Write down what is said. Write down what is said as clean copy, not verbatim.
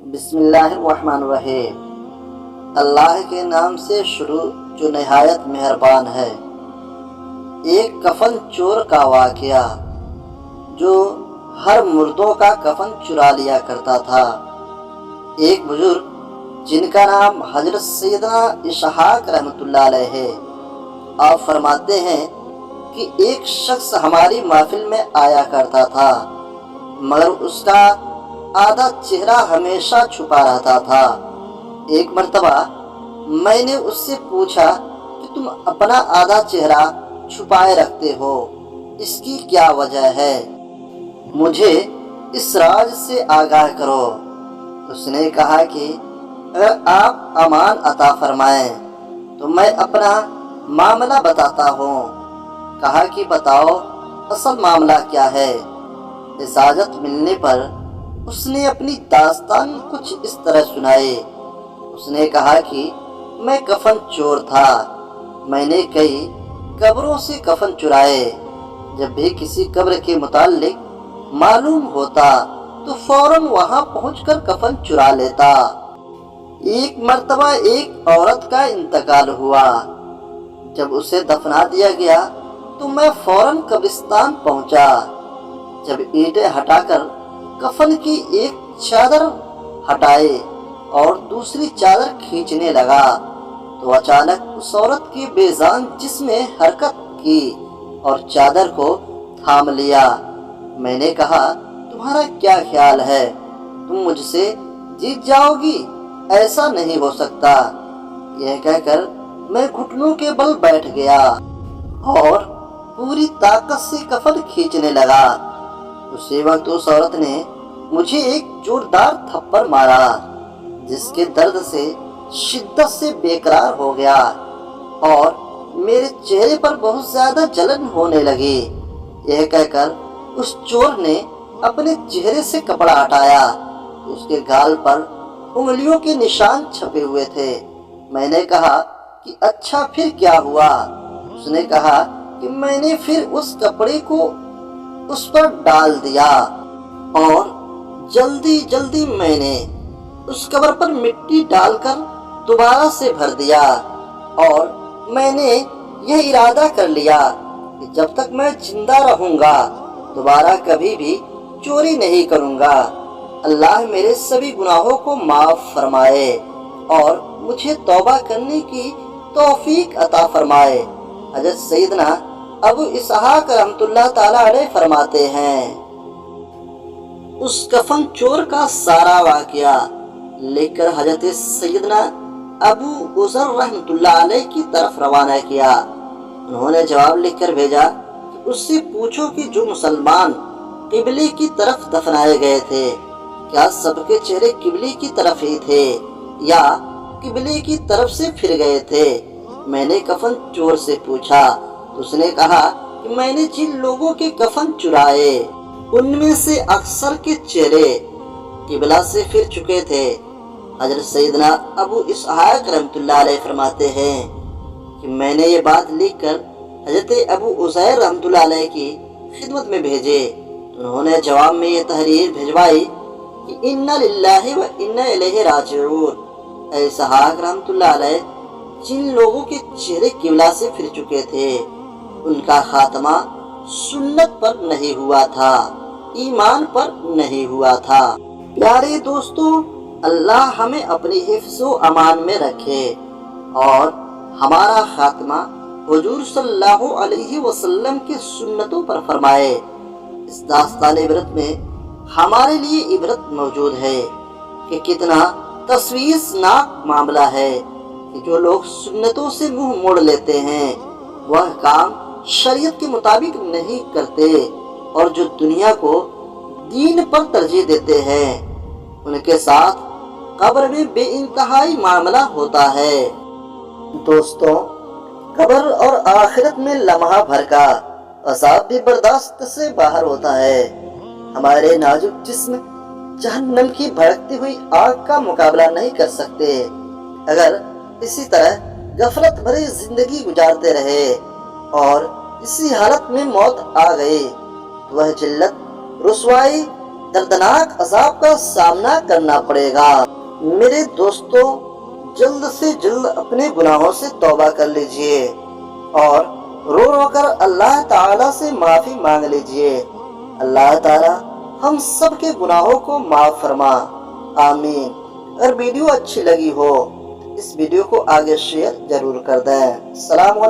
بسم اللہ الرحمن الرحیم۔ اللہ کے نام سے شروع جو نہایت مہربان ہے۔ ایک کفن چور کا واقعہ جو ہر مردوں کا کفن چرا لیا کرتا تھا۔ ایک بزرگ جن کا نام حضرت سیدنا اسحاق رحمۃ اللہ علیہ ہے، آپ فرماتے ہیں کہ ایک شخص ہماری محفل میں آیا کرتا تھا، مگر اس کا آدھا چہرہ ہمیشہ چھپا رہتا تھا۔ ایک مرتبہ میں نے اس سے پوچھا کہ تم اپنا آدھا چہرہ چھپائے رکھتے ہو، اس کی کیا وجہ ہے؟ مجھے اس راز سے آگاہ کرو۔ اس نے کہا کہ اگر آپ امان عطا فرمائیں تو میں اپنا معاملہ بتاتا ہوں۔ کہا کہ بتاؤ اصل معاملہ کیا ہے؟ اجازت ملنے پر اس نے اپنی داستان کچھ اس طرح سنائی۔ اس نے کہا کہ میں کفن چور تھا، میں نے کئی قبروں سے کفن چرائے۔ جب بھی کسی قبر کے متعلق معلوم ہوتا تو فوراً وہاں پہنچ کر کفن چرا لیتا۔ ایک مرتبہ ایک عورت کا انتقال ہوا۔ جب اسے دفنا دیا گیا تو میں فوراً قبرستان پہنچا۔ جب اینٹیں ہٹا کر کفن کی ایک چادر ہٹائے اور دوسری چادر کھینچنے لگا تو اچانک اس عورت کی بے جان جسم نے حرکت کی اور چادر کو تھام لیا۔ میں نے کہا تمہارا کیا خیال ہے؟ تم مجھ سے جیت جاؤ گی؟ ایسا نہیں ہو سکتا۔ یہ کہہ کر میں گھٹنوں کے بل بیٹھ گیا اور پوری طاقت سے کفن کھینچنے لگا۔ اسی وقت اس عورت نے مجھے ایک زوردار تھپڑ مارا، جس کے درد سے شدت سے بے قرار ہو گیا اور میرے چہرے پر بہت زیادہ جلن ہونے لگی۔ یہ کہہ کر اس چور نے اپنے چہرے سے کپڑا ہٹایا تو اس کے گال پر انگلیوں کے نشان چھپے ہوئے تھے۔ میں نے کہا کہ اچھا پھر کیا ہوا؟ اس نے کہا کہ میں نے پھر اس کپڑے کو اس پر ڈال دیا اور جلدی میں نے اس قبر پر مٹی ڈال کر دوبارہ سے بھر دیا، اور میں نے یہ ارادہ کر لیا کہ جب تک میں زندہ رہوں گا دوبارہ کبھی بھی چوری نہیں کروں گا۔ اللہ میرے سبھی گناہوں کو معاف فرمائے اور مجھے توبہ کرنے کی توفیق عطا فرمائے۔ حضرت سیدنا ابو اسحاق رحمۃ اللہ تعالیٰ علیہ فرماتے ہیں، اس کفن چور کا سارا واقعہ لکھ کر حضرت سیدنا ابو ذر رحمۃ اللہ علیہ کی طرف روانہ کیا۔ انہوں نے جواب لکھ کر بھیجا کہ اس سے پوچھو کہ جو مسلمان قبلے کی طرف دفنائے گئے تھے، کیا سب کے چہرے قبلے کی طرف ہی تھے یا قبلے کی طرف سے پھر گئے تھے؟ میں نے کفن چور سے پوچھا تو اس نے کہا کہ میں نے جن لوگوں کے کفن چرائے ان میں سے اکثر کے چہرے قبلہ سے پھر چکے تھے۔ حضرت سیدنا ابو اسحاق رحمۃ اللہ علیہ فرماتے ہیں کہ میں نے یہ بات لکھ کر حضرت ابو عزیر رحمۃ اللہ علیہ کی خدمت میں بھیجے تو انہوں نے جواب میں یہ تحریر بھجوائی کہ انا للہ و انا الیہ راجعون۔ اے اسحاق رحمۃ اللہ علیہ، جن لوگوں کے چہرے قبلہ سے پھر چکے تھے ان کا خاتمہ سنت پر نہیں ہوا تھا، ایمان پر نہیں ہوا تھا۔ پیارے دوستو، اللہ ہمیں اپنی حفظ و امان میں رکھے اور ہمارا خاتمہ حضور صلی اللہ علیہ وسلم کی سنتوں پر فرمائے۔ اس داستان عبرت میں ہمارے لیے عبرت موجود ہے کہ کتنا تشویشناک معاملہ ہے کہ جو لوگ سنتوں سے منہ موڑ لیتے ہیں، وہ کام شریعت کے مطابق نہیں کرتے اور جو دنیا کو دین پر ترجیح دیتے ہیں، ان کے ساتھ قبر میں بے انتہائی معاملہ ہوتا ہے۔ دوستوں، قبر اور آخرت میں لمحہ بھر کا عذاب بھی برداشت سے باہر ہوتا ہے۔ ہمارے نازک جسم جہنم کی بھڑکتی ہوئی آگ کا مقابلہ نہیں کر سکتے۔ اگر اسی طرح غفلت بھری زندگی گزارتے رہے اور اسی حالت میں موت آ گئی تو وہ ذلت، رسوائی دردناک عذاب کا سامنا کرنا پڑے گا۔ میرے دوستو، جلد سے جلد اپنے گناہوں سے توبہ کر لیجئے اور رو رو کر اللہ تعالیٰ سے معافی مانگ لیجئے۔ اللہ تعالیٰ ہم سب کے گناہوں کو معاف فرما، آمین۔ اگر ویڈیو اچھی لگی ہو اس ویڈیو کو آگے شیئر ضرور کر دیں۔ السلام علیکم۔